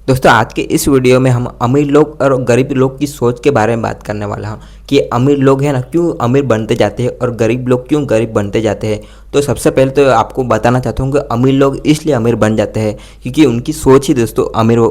दोस्तों आज के इस वीडियो में हम अमीर लोग और गरीब लोग की सोच के बारे में बात करने वाला हूँ कि अमीर लोग हैं ना क्यों अमीर बनते जाते हैं और गरीब लोग क्यों गरीब बनते जाते हैं। तो सबसे पहले तो आपको बताना चाहता हूँ कि अमीर लोग इसलिए अमीर बन जाते हैं क्योंकि उनकी सोच ही दोस्तों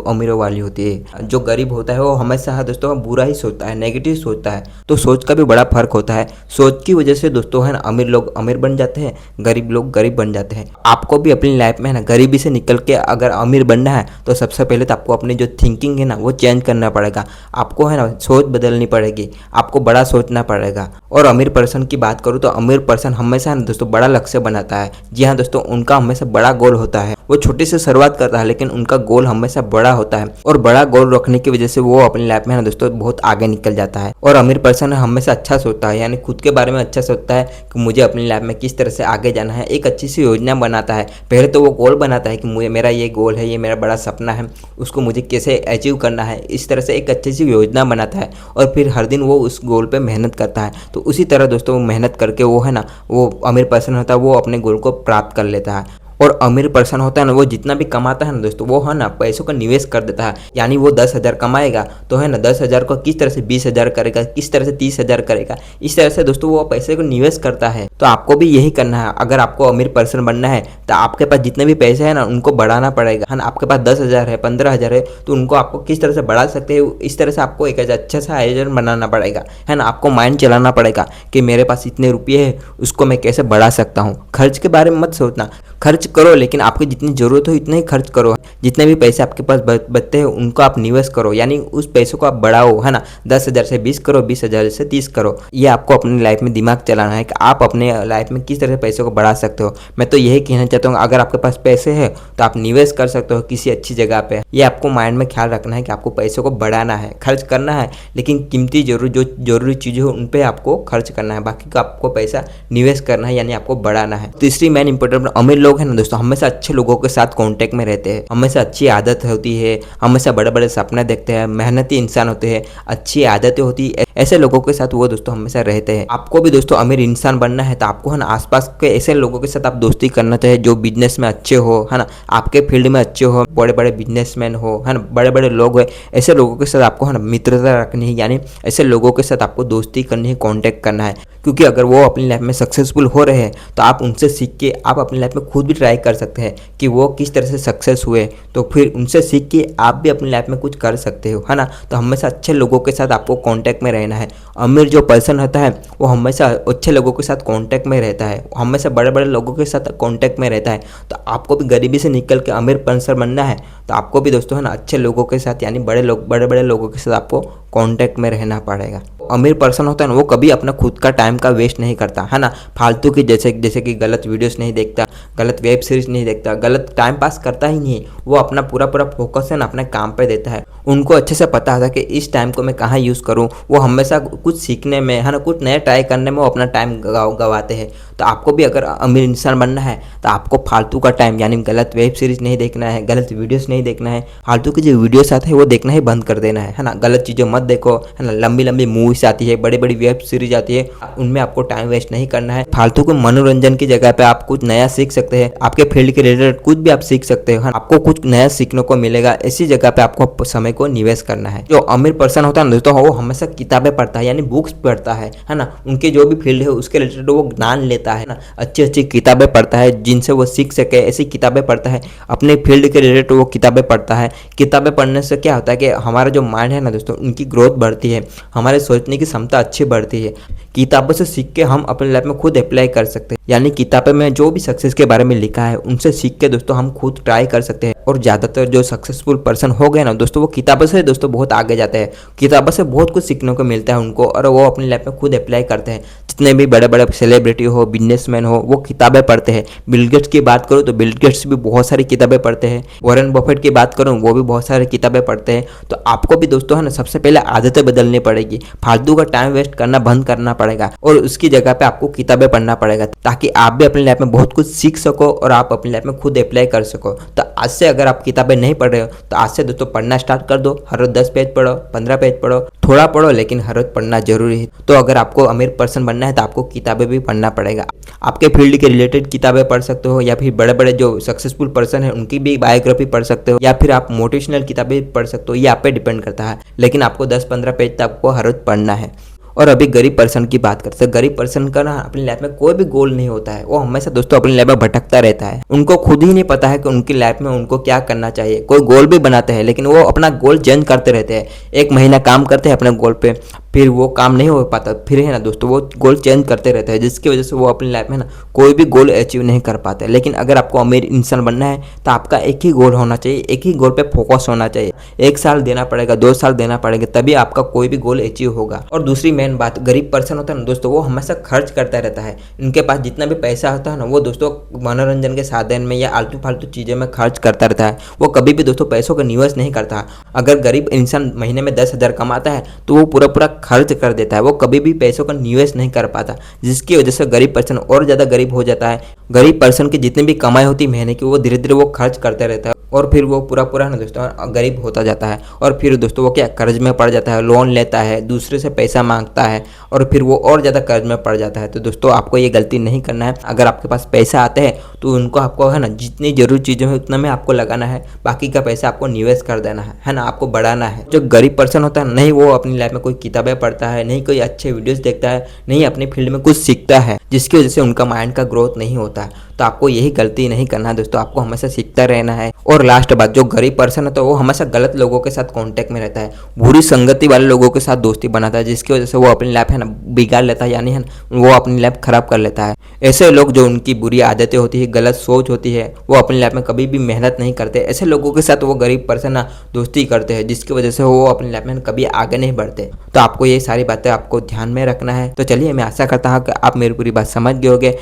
अमीरों वाली होती है। जो गरीब होता है वो हमेशा दोस्तों बुरा ही सोचता है, नेगेटिव सोचता है। तो सोच का भी बड़ा फर्क होता है। सोच की वजह से दोस्तों है ना अमीर लोग अमीर बन जाते हैं, गरीब लोग गरीब बन जाते हैं। आपको भी अपनी लाइफ में है ना गरीबी से निकल के अगर अमीर बनना है तो सबसे पहले तो आपको अपनी जो थिंकिंग है ना वो चेंज करना पड़ेगा। आपको है ना सोच बदलनी पड़ेगी, आपको बड़ा सोचना पड़ेगा। और अमीर पर्सन की बात करूँ तो अमीर पर्सन हमेशा ना दोस्तों बड़ा लक्ष्य बनाता है। जी हाँ दोस्तों, उनका हमेशा बड़ा गोल होता है। वो छोटे से शुरुआत करता है लेकिन उनका गोल हमेशा बड़ा होता है और बड़ा गोल रखने की वजह से वो अपनी लाइफ में ना दोस्तों बहुत आगे निकल जाता है। और अमीर पर्सन हमेशा अच्छा सोचता है, यानी खुद के बारे में अच्छा सोचता है कि मुझे अपनी लाइफ में किस तरह से आगे जाना है। एक अच्छी सी योजना बनाता है। पहले तो वो गोल बनाता है कि मुझे मेरा ये गोल है, ये मेरा बड़ा सपना है, उसको मुझे कैसे अचीव करना है। इस तरह से एक अच्छी सी योजना बनाता है और फिर हर दिन वो उस गोल पे मेहनत करता है। तो उसी तरह दोस्तों वो मेहनत करके वो है ना वो अमीर पर्सन होता है, वो अपने गोल को प्राप्त कर लेता है। और अमीर पर्सन होता है ना वो जितना भी कमाता है ना दोस्तों वो है ना पैसों का निवेश कर देता है। यानी वो 10,000 कमाएगा तो है ना 10,000 को किस तरह से 20,000 करेगा, किस तरह से 30,000 करेगा। इस तरह से दोस्तों वो पैसे को निवेश करता है। तो आपको भी यही करना है। अगर आपको अमीर पर्सन बनना है तो आपके पास जितने भी पैसे है ना उनको बढ़ाना पड़ेगा, है ना। आपके पास 10,000 है, 15,000 है तो उनको आपको किस तरह से बढ़ा सकते हैं, इस तरह से आपको एक अच्छा सा आयोजन बनाना पड़ेगा, है ना। आपको माइंड चलाना पड़ेगा कि मेरे पास इतने रुपये है, उसको मैं कैसे बढ़ा सकता हूँ। खर्च के बारे में मत सोचना, खर्च करो लेकिन आपकी जितनी ज़रूरत हो इतने ही खर्च करो। जितने भी पैसे आपके पास बचते हैं उनको आप निवेश करो, यानी उस पैसों को आप बढ़ाओ, है ना। 10,000 से 20 करो, 20,000 से 30 करो। ये आपको अपनी लाइफ में दिमाग चलाना है कि आप अपने लाइफ में किस तरह से पैसों को बढ़ा सकते हो। मैं तो यही कहना चाहता हूँ, अगर आपके पास पैसे हैं तो आप निवेश कर सकते हो किसी अच्छी जगह पे। ये आपको माइंड में ख्याल रखना है कि आपको पैसों को बढ़ाना है, खर्च करना है, लेकिन कीमती जो जरूरी चीज़ें हो उन पर आपको खर्च करना है। बाकी का आपको पैसा निवेश करना है, यानी आपको बढ़ाना है। तीसरी मेन इंपॉर्टेंट, अमीर लोग हैं ना दोस्तों हमेशा अच्छे लोगों के साथ कांटेक्ट में रहते हैं। हमेशा अच्छी आदत होती है, हमेशा बड़े बड़े सपने देखते हैं, मेहनती इंसान होते हैं, अच्छी आदतें होती है। ऐसे लोगों के साथ वो दोस्तों हमेशा रहते हैं। आपको भी दोस्तों अमीर इंसान बनना है तो आपको है ना आसपास के ऐसे लोगों के साथ आप दोस्ती करना चाहिए जो बिजनेस में अच्छे हो, है ना, आपके फील्ड में अच्छे हो, बड़े बड़े बिजनेसमैन हो, है ना, बड़े बड़े लोग हैं। ऐसे लोगों के साथ आपको है ना मित्रता रखनी है, यानी ऐसे लोगों के साथ आपको दोस्ती करनी है, कॉन्टेक्ट करना है। क्योंकि अगर वो अपनी लाइफ में सक्सेसफुल हो रहे हैं तो आप उनसे सीख के आप अपनी लाइफ में खुद भी ट्राई कर सकते हैं कि वो किस तरह से सक्सेस हुए। तो फिर उनसे सीख के आप भी अपनी लाइफ में कुछ कर सकते हो, है ना। तो हमेशा अच्छे लोगों के साथ आपको कांटेक्ट में रहना है। अमीर जो पर्सन होता है वो हमेशा अच्छे लोगों के साथ कांटेक्ट में रहता है, हमेशा बड़े बड़े लोगों के साथ कांटेक्ट में रहता है। तो आपको भी गरीबी से निकल के अमीर पर्सन बनना है तो आपको भी दोस्तों है ना अच्छे लोगों के साथ, यानी बड़े बड़े लोगों के साथ आपको कांटेक्ट में रहना पड़ेगा। अमीर पर्सन होता है ना वो कभी अपना खुद का टाइम का वेस्ट नहीं करता, है ना। फालतू की जैसे कि गलत वीडियोस नहीं देखता, गलत वेब सीरीज नहीं देखता, गलत टाइम पास करता ही नहीं। वो अपना पूरा फोकस है ना अपने काम पे देता है। उनको अच्छे से पता था कि इस टाइम को मैं कहाँ यूज़ करूँ। वो हमेशा कुछ सीखने में, है ना, कुछ नया ट्राई करने में वो अपना टाइम गवाते हैं। तो आपको भी अगर अमीर इंसान बनना है तो आपको फालतू का टाइम, यानी गलत वेब सीरीज नहीं देखना है, गलत वीडियोस नहीं देखना है। फालतू की जो वीडियोस आते हैं वो देखना ही बंद कर देना है ना। गलत चीज़ें मत देखो, है ना। लंबी लंबी मूवीज आती है, बड़ी बड़ी वेब सीरीज आती है, उनमें आपको टाइम वेस्ट नहीं करना है। फालतू के मनोरंजन की जगह पे आप कुछ नया सीख सकते हैं। आपके फील्ड के रिलेटेड कुछ भी आप सीख सकते हो, आपको कुछ नया सीखने को मिलेगा। ऐसी जगह पे आपको समय को निवेश करना है। जो अमीर पर्सन होता है ना दोस्तों वो हमेशा किताबें पढ़ता है, यानी बुक्स पढ़ता है ना। उनके जो भी फील्ड है उसके रिलेटेड वो ज्ञान लेता है ना। अच्छी अच्छी किताबें पढ़ता है जिनसे वो सीख सके, ऐसी किताबें पढ़ता है। अपने फील्ड के रिलेटेड वो किताबें पढ़ता है। किताबें पढ़ने से क्या होता है कि हमारा जो माइंड है ना दोस्तों उनकी ग्रोथ बढ़ती है, हमारे सोचने की क्षमता अच्छी बढ़ती है। किताबों से सीख के हम अपने लाइफ में खुद अप्लाई कर सकते हैं, यानी किताबें में जो भी सक्सेस के बारे में लिखा है उनसे सीख के दोस्तों हम खुद ट्राई कर सकते हैं। और ज़्यादातर जो सक्सेसफुल पर्सन हो गए ना दोस्तों वो किताबों से दोस्तों बहुत आगे जाते हैं। किताबों से बहुत कुछ सीखने को मिलता है उनको और वो अपनी लाइफ में खुद अप्लाई करते हैं। जितने भी बड़े बड़े सेलिब्रिटी हो, बिजनेसमैन हो, वो किताबें पढ़ते हैं। बिल गेट्स की बात करूँ तो बिल गेट्स भी बहुत सारी किताबें पढ़ते हैं। वॉरेन बफेट की बात करूँ वो भी बहुत सारी किताबें पढ़ते हैं। तो आपको भी दोस्तों है ना सबसे पहले आदतें बदलनी पड़ेगी। फालतू का टाइम वेस्ट करना बंद करना पड़ेगा और उसकी जगह पे आपको किताबें पढ़ना पड़ेगा ताकि आप भी अपनी लाइफ में बहुत कुछ सीख सको और आप अपनी लाइफ में खुद अप्लाई कर सको। तो आज से अगर आप किताबें नहीं पढ़ रहे हो तो आज से दोस्तों पढ़ना स्टार्ट कर दो। हर रोज 10 पेज पढ़ो, 15 पेज पढ़ो, थोड़ा पढ़ो लेकिन हर रोज पढ़ना जरूरी है। तो अगर आपको अमीर पर्सन बनना है तो आपको किताबें भी पढ़ना पड़ेगा। आपके फील्ड के रिलेटेड किताबें पढ़ सकते हो, या फिर बड़े बड़े जो सक्सेसफुल पर्सन है उनकी भी बायोग्राफी पढ़ सकते हो, या फिर आप मोटिवेशनल किताबें पढ़ सकते हो। ये आप पे डिपेंड करता है, लेकिन आपको 10-15 पेज तक आपको हर रोज पढ़ना है। और अभी गरीब पर्सन की बात करते हैं। गरीब पर्सन का ना अपनी लाइफ में कोई भी गोल नहीं होता है। वो हमेशा दोस्तों अपनी लाइफ में भटकता रहता है। उनको खुद ही नहीं पता है कि उनकी लाइफ में उनको क्या करना चाहिए। कोई गोल भी बनाते हैं लेकिन वो अपना गोल चेंज करते रहते हैं। 1 महीना काम करते हैं अपने गोल पे, फिर वो काम नहीं हो पाता, फिर है ना दोस्तों वो गोल चेंज करते रहते हैं, जिसकी वजह से वो अपनी लाइफ में ना कोई भी गोल अचीव नहीं कर पाते। लेकिन अगर आपको अमीर इंसान बनना है तो आपका एक ही गोल होना चाहिए, एक ही गोल पे फोकस होना चाहिए। 1 साल देना पड़ेगा, 2 साल देना पड़ेगा, तभी आपका कोई भी गोल अचीव होगा। और दूसरी मेन बात, गरीब पर्सन होता है ना दोस्तों, वो हमेशा खर्च करता रहता है। इनके पास जितना भी पैसा होता है ना वो दोस्तों मनोरंजन के साधन में या आलतू फालतू चीज़ों में खर्च करता रहता है। वो कभी भी दोस्तों पैसों का निवेश नहीं करता। अगर गरीब इंसान महीने में 10,000 कमाता है तो वो पूरा पूरा खर्च कर देता है। वो कभी भी पैसों का निवेश नहीं कर पाता, जिसकी वजह से गरीब पर्सन और ज़्यादा गरीब हो जाता है। गरीब पर्सन की जितनी भी कमाई होती है महीने की, वो धीरे धीरे वो खर्च करते रहता है, और फिर वो पूरा पूरा ना दोस्तों गरीब होता जाता है। और फिर दोस्तों वो क्या कर्ज में पड़ जाता है, लोन लेता है, दूसरे से पैसा मांगता है, और फिर वो और ज़्यादा कर्ज में पड़ जाता है। तो दोस्तों आपको ये गलती नहीं करना है। अगर आपके पास पैसा आते हैं तो उनको आपको है ना जितनी जरूरी चीज़ें हैं उतना में आपको लगाना है, बाकी का पैसा आपको निवेश कर देना है ना, आपको बढ़ाना है। जो गरीब पर्सन होता है नहीं वो अपनी लाइफ में कोई किताबें पढ़ता है, नहीं कोई अच्छे वीडियोस देखता है, नहीं अपनी फील्ड में कुछ सीखता है, जिसकी वजह से उनका माइंड का ग्रोथ नहीं होता है। तो आपको यही गलती नहीं करना है दोस्तों, आपको हमेशा सीखता रहना है। और लास्ट बात, जो गरीब पर्सन है तो वो हमेशा गलत लोगों के साथ कांटेक्ट में रहता है, बुरी संगति वाले लोगों के साथ दोस्ती बनाता है, जिसकी वजह से वो अपनी लाइफ है ना बिगाड़ लेता है, यानी है ना वो अपनी लाइफ खराब कर लेता है। ऐसे लोग जो उनकी बुरी आदतें होती है, गलत सोच होती है, वो अपनी लाइफ में कभी भी मेहनत नहीं करते। ऐसे लोगों के साथ वो गरीब पर्सन ना दोस्ती करते हैं, जिसकी वजह से वो अपनी लाइफ में कभी आगे नहीं बढ़ते। तो आपको ये सारी बातें आपको ध्यान में रखना है। तो चलिए, मैं आशा करता हूँ कि आप मेरी पूरी बात समझ गए होंगे।